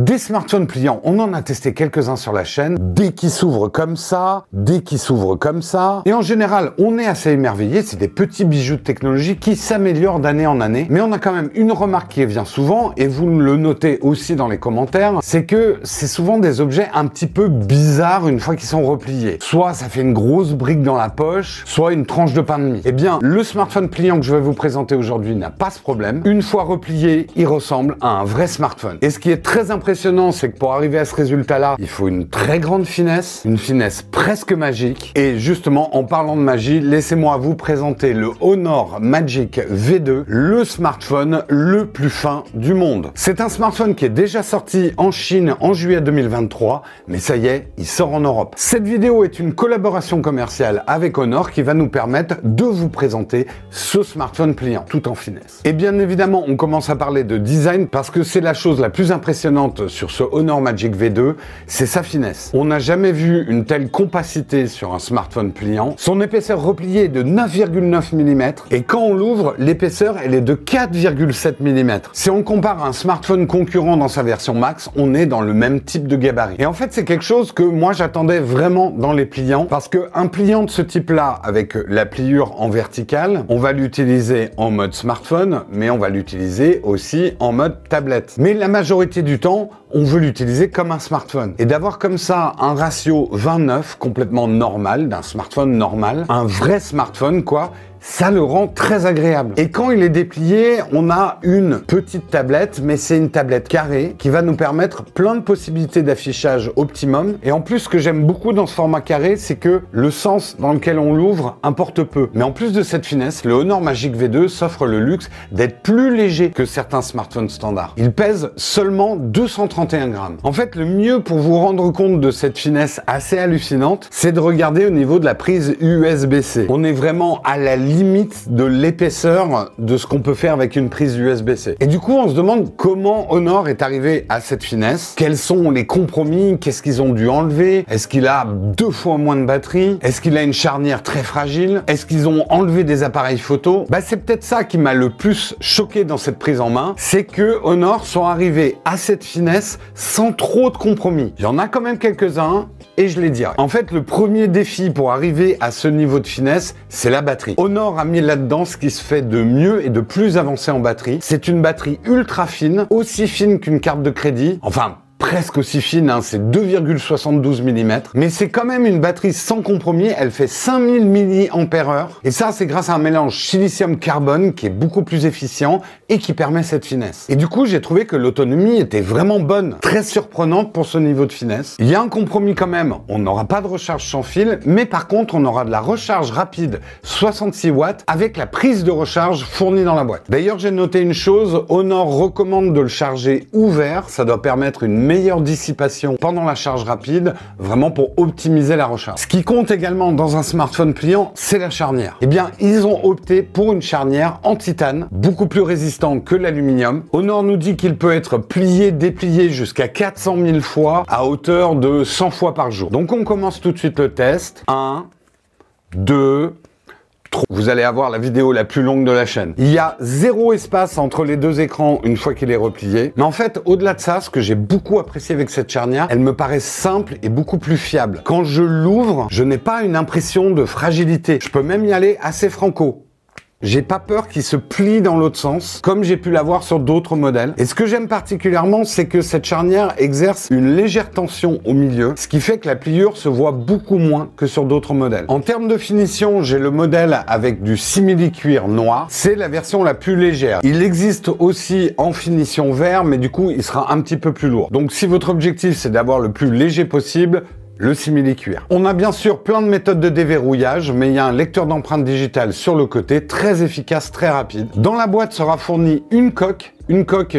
Des smartphones pliants, on en a testé quelques-uns sur la chaîne, des qui s'ouvrent comme ça, des qui s'ouvrent comme ça. Et en général, on est assez émerveillé, c'est des petits bijoux de technologie qui s'améliorent d'année en année. Mais on a quand même une remarque qui vient souvent, et vous le notez aussi dans les commentaires, c'est que c'est souvent des objets un petit peu bizarres une fois qu'ils sont repliés. Soit ça fait une grosse brique dans la poche, soit une tranche de pain de mie. Eh bien, le smartphone pliant que je vais vous présenter aujourd'hui n'a pas ce problème. Une fois replié, il ressemble à un vrai smartphone. Et ce qui est très impressionnant, c'est que pour arriver à ce résultat-là, il faut une très grande finesse, une finesse presque magique. Et justement, en parlant de magie, laissez-moi vous présenter le Honor Magic V2, le smartphone le plus fin du monde. C'est un smartphone qui est déjà sorti en Chine en juillet 2023, mais ça y est, il sort en Europe. Cette vidéo est une collaboration commerciale avec Honor qui va nous permettre de vous présenter ce smartphone pliant, tout en finesse. Et bien évidemment, on commence à parler de design parce que c'est la chose la plus impressionnante sur ce Honor Magic V2, c'est sa finesse. On n'a jamais vu une telle compacité sur un smartphone pliant. Son épaisseur repliée est de 9,9 mm et quand on l'ouvre, l'épaisseur elle est de 4,7 mm. Si on compare à un smartphone concurrent dans sa version max, on est dans le même type de gabarit. Et en fait, c'est quelque chose que moi j'attendais vraiment dans les pliants parce qu'un pliant de ce type-là avec la pliure en verticale, on va l'utiliser en mode smartphone, mais on va l'utiliser aussi en mode tablette. Mais la majorité du temps, on veut l'utiliser comme un smartphone. Et d'avoir comme ça un ratio 29 complètement normal, d'un smartphone normal, un vrai smartphone quoi, ça le rend très agréable. Et quand il est déplié, on a une petite tablette, mais c'est une tablette carrée qui va nous permettre plein de possibilités d'affichage optimum. Et en plus, ce que j'aime beaucoup dans ce format carré, c'est que le sens dans lequel on l'ouvre importe peu. Mais en plus de cette finesse, le Honor Magic V2 s'offre le luxe d'être plus léger que certains smartphones standards. Il pèse seulement 231 grammes. En fait, le mieux pour vous rendre compte de cette finesse assez hallucinante, c'est de regarder au niveau de la prise USB-C. On est vraiment à la limite de l'épaisseur de ce qu'on peut faire avec une prise USB-C. Et du coup, on se demande comment Honor est arrivé à cette finesse. Quels sont les compromis? Qu'est-ce qu'ils ont dû enlever? Est-ce qu'il a 2 fois moins de batterie? Est-ce qu'il a une charnière très fragile? Est-ce qu'ils ont enlevé des appareils photo? Bah, c'est peut-être ça qui m'a le plus choqué dans cette prise en main, c'est que Honor sont arrivés à cette finesse sans trop de compromis. Il y en a quand même quelques-uns, et je les dirai. En fait, le premier défi pour arriver à ce niveau de finesse, c'est la batterie. Honor a mis là-dedans ce qui se fait de mieux et de plus avancé en batterie. C'est une batterie ultra fine, aussi fine qu'une carte de crédit. Enfin, presque aussi fine, hein, c'est 2,72 mm. Mais c'est quand même une batterie sans compromis, elle fait 5000 mAh. Et ça, c'est grâce à un mélange silicium-carbone qui est beaucoup plus efficient et qui permet cette finesse. Et du coup, j'ai trouvé que l'autonomie était vraiment bonne, très surprenante pour ce niveau de finesse. Il y a un compromis quand même, on n'aura pas de recharge sans fil, mais par contre, on aura de la recharge rapide 66 watts avec la prise de recharge fournie dans la boîte. D'ailleurs, j'ai noté une chose, Honor recommande de le charger ouvert, ça doit permettre une meilleure dissipation pendant la charge rapide, vraiment pour optimiser la recharge. Ce qui compte également dans un smartphone pliant, c'est la charnière. Eh bien, ils ont opté pour une charnière en titane, beaucoup plus résistant que l'aluminium. Honor nous dit qu'il peut être plié, déplié jusqu'à 400 000 fois à hauteur de 100 fois par jour. Donc on commence tout de suite le test. 1, 2, vous allez avoir la vidéo la plus longue de la chaîne. Il y a 0 espace entre les deux écrans une fois qu'il est replié. Mais en fait, au-delà de ça, ce que j'ai beaucoup apprécié avec cette charnière, elle me paraît simple et beaucoup plus fiable. Quand je l'ouvre, je n'ai pas une impression de fragilité. Je peux même y aller assez franco. J'ai pas peur qu'il se plie dans l'autre sens, comme j'ai pu l'avoir sur d'autres modèles. Et ce que j'aime particulièrement, c'est que cette charnière exerce une légère tension au milieu, ce qui fait que la pliure se voit beaucoup moins que sur d'autres modèles. En termes de finition, j'ai le modèle avec du simili-cuir noir. C'est la version la plus légère. Il existe aussi en finition vert, mais du coup, il sera un petit peu plus lourd. Donc si votre objectif, c'est d'avoir le plus léger possible, le simili-cuir. On a bien sûr plein de méthodes de déverrouillage, mais il y a un lecteur d'empreintes digitales sur le côté, très efficace, très rapide. Dans la boîte sera fournie une coque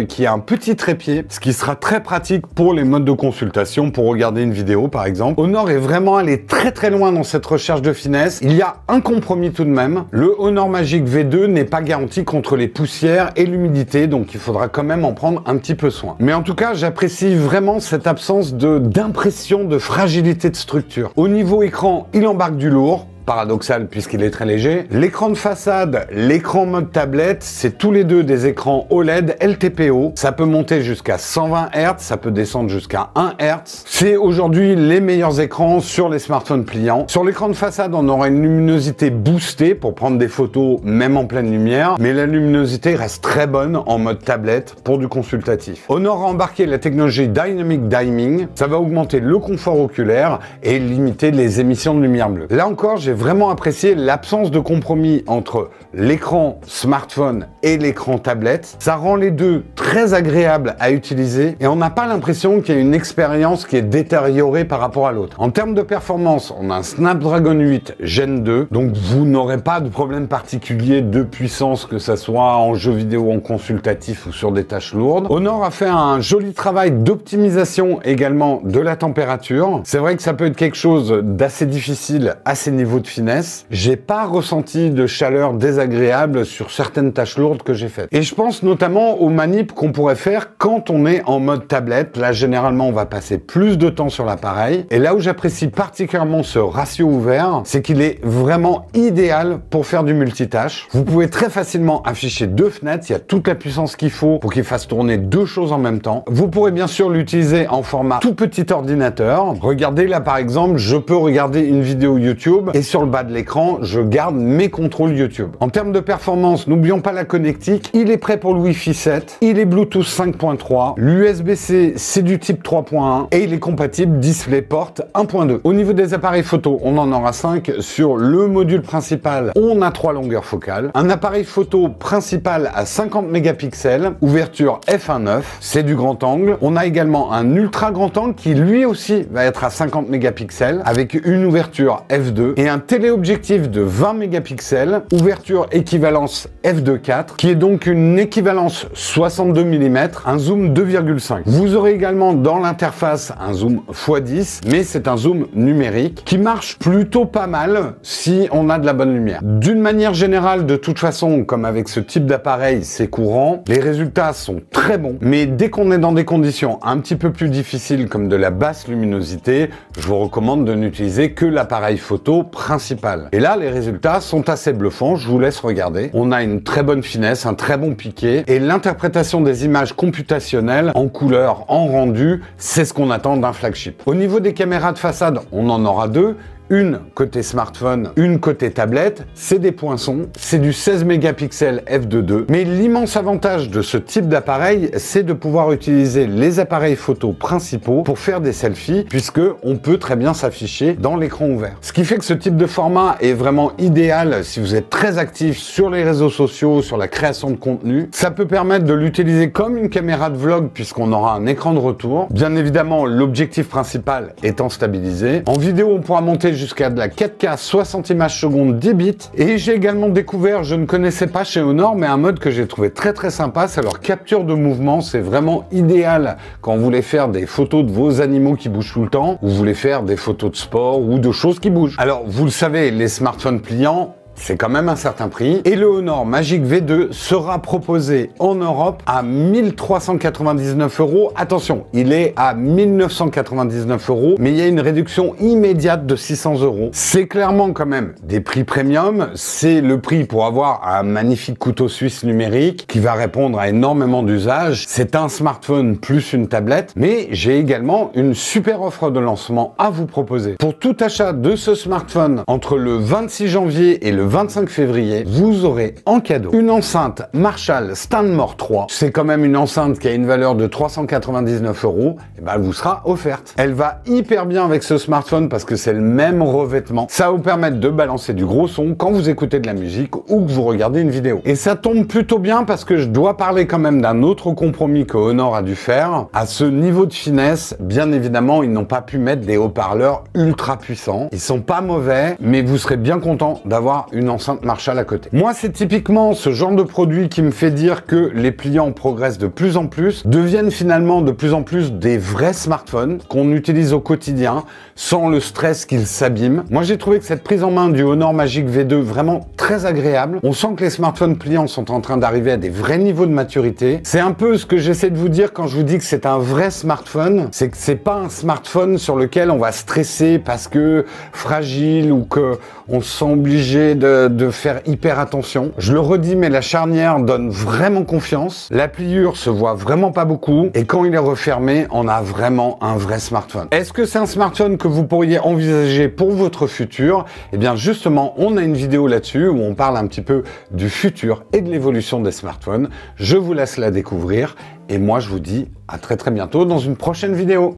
qui a un petit trépied, ce qui sera très pratique pour les modes de consultation, pour regarder une vidéo par exemple. Honor est vraiment allé très loin dans cette recherche de finesse. Il y a un compromis tout de même. Le Honor Magic V2 n'est pas garanti contre les poussières et l'humidité, donc il faudra quand même en prendre un petit peu soin. Mais en tout cas, j'apprécie vraiment cette absence d'impression de fragilité de structure. Au niveau écran, il embarque du lourd. paradoxal puisqu'il est très léger. L'écran de façade, l'écran mode tablette, c'est tous les deux des écrans OLED LTPO. Ça peut monter jusqu'à 120 Hz, ça peut descendre jusqu'à 1 Hz. C'est aujourd'hui les meilleurs écrans sur les smartphones pliants. Sur l'écran de façade, on aura une luminosité boostée pour prendre des photos même en pleine lumière, mais la luminosité reste très bonne en mode tablette pour du consultatif. Honor a embarqué la technologie Dynamic Dimming, ça va augmenter le confort oculaire et limiter les émissions de lumière bleue. Là encore, j'ai vraiment apprécié l'absence de compromis entre l'écran smartphone et l'écran tablette. Ça rend les deux très agréables à utiliser et on n'a pas l'impression qu'il y a une expérience qui est détériorée par rapport à l'autre. En termes de performance, on a un Snapdragon 8 Gen 2, donc vous n'aurez pas de problème particulier de puissance, que ça soit en jeu vidéo, en consultatif ou sur des tâches lourdes. Honor a fait un joli travail d'optimisation également de la température. C'est vrai que ça peut être quelque chose d'assez difficile à ces niveaux de finesse. J'ai pas ressenti de chaleur désagréable sur certaines tâches lourdes que j'ai faites. Et je pense notamment aux manips qu'on pourrait faire quand on est en mode tablette. Là, généralement, on va passer plus de temps sur l'appareil. Et là où j'apprécie particulièrement ce ratio ouvert, c'est qu'il est vraiment idéal pour faire du multitâche. Vous pouvez très facilement afficher deux fenêtres. Il y a toute la puissance qu'il faut pour qu'il fasse tourner deux choses en même temps. Vous pourrez bien sûr l'utiliser en format tout petit ordinateur. Regardez là, par exemple, je peux regarder une vidéo YouTube et sur le bas de l'écran, je garde mes contrôles YouTube. En termes de performance, n'oublions pas la connectique. Il est prêt pour le Wi-Fi 7. Il est Bluetooth 5.3. L'USB-C, c'est du type 3.1 et il est compatible DisplayPort 1.2. Au niveau des appareils photo, on en aura 5. Sur le module principal, on a 3 longueurs focales. Un appareil photo principal à 50 mégapixels, ouverture f1.9, c'est du grand angle. On a également un ultra grand angle qui lui aussi va être à 50 mégapixels avec une ouverture f2 et un téléobjectif de 20 mégapixels, ouverture équivalence f2.4 qui est donc une équivalence 62 mm, un zoom 2,5. Vous aurez également dans l'interface un zoom x10, mais c'est un zoom numérique qui marche plutôt pas mal si on a de la bonne lumière. D'une manière générale, de toute façon, comme avec ce type d'appareil, c'est courant, les résultats sont très bons, mais dès qu'on est dans des conditions un petit peu plus difficiles comme de la basse luminosité, je vous recommande de n'utiliser que l'appareil photo principal. Et là, les résultats sont assez bluffants, je vous laisse regarder. On a une très bonne finesse, un très bon piqué, et l'interprétation des images computationnelles en couleur, en rendu, c'est ce qu'on attend d'un flagship. Au niveau des caméras de façade, on en aura deux. Une côté smartphone, une côté tablette, c'est des poinçons, c'est du 16 mégapixels f2.2. Mais l'immense avantage de ce type d'appareil, c'est de pouvoir utiliser les appareils photo principaux pour faire des selfies, puisque on peut très bien s'afficher dans l'écran ouvert. Ce qui fait que ce type de format est vraiment idéal si vous êtes très actif sur les réseaux sociaux, sur la création de contenu. Ça peut permettre de l'utiliser comme une caméra de vlog, puisqu'on aura un écran de retour. Bien évidemment, l'objectif principal étant stabilisé. En vidéo, on pourra monter jusqu'à de la 4K 60 images secondes 10 bits. Et j'ai également découvert, je ne connaissais pas chez Honor, mais un mode que j'ai trouvé très sympa, c'est leur capture de mouvement. C'est vraiment idéal quand vous voulez faire des photos de vos animaux qui bougent tout le temps, ou vous voulez faire des photos de sport ou de choses qui bougent. Alors, vous le savez, les smartphones pliants, c'est quand même un certain prix. Et le Honor Magic V2 sera proposé en Europe à 1399 €. Attention, il est à 1999 €, mais il y a une réduction immédiate de 600 €. C'est clairement quand même des prix premium. C'est le prix pour avoir un magnifique couteau suisse numérique qui va répondre à énormément d'usages. C'est un smartphone plus une tablette, mais j'ai également une super offre de lancement à vous proposer. Pour tout achat de ce smartphone entre le 26 janvier et le 25 février, vous aurez en cadeau une enceinte Marshall Stanmore 3. C'est quand même une enceinte qui a une valeur de 399 €. Et ben, elle vous sera offerte. Elle va hyper bien avec ce smartphone parce que c'est le même revêtement. Ça va vous permettre de balancer du gros son quand vous écoutez de la musique ou que vous regardez une vidéo. Et ça tombe plutôt bien parce que je dois parler quand même d'un autre compromis que Honor a dû faire. À ce niveau de finesse, bien évidemment, ils n'ont pas pu mettre des haut-parleurs ultra puissants. Ils sont pas mauvais, mais vous serez bien content d'avoir une enceinte Marshall à côté. Moi, c'est typiquement ce genre de produit qui me fait dire que les pliants progressent de plus en plus, deviennent finalement de plus en plus des vrais smartphones qu'on utilise au quotidien sans le stress qu'ils s'abîment. Moi, j'ai trouvé que cette prise en main du Honor Magic V2 vraiment très agréable. On sent que les smartphones pliants sont en train d'arriver à des vrais niveaux de maturité. C'est un peu ce que j'essaie de vous dire quand je vous dis que c'est un vrai smartphone. C'est que c'est pas un smartphone sur lequel on va stresser parce que fragile ou que on se sent obligé de faire hyper attention. Je le redis, mais la charnière donne vraiment confiance. La pliure se voit vraiment pas beaucoup. Et quand il est refermé, on a vraiment un vrai smartphone. Est-ce que c'est un smartphone que vous pourriez envisager pour votre futur? Eh bien, justement, on a une vidéo là-dessus où on parle un petit peu du futur et de l'évolution des smartphones. Je vous laisse la découvrir. Et moi, je vous dis à très bientôt dans une prochaine vidéo.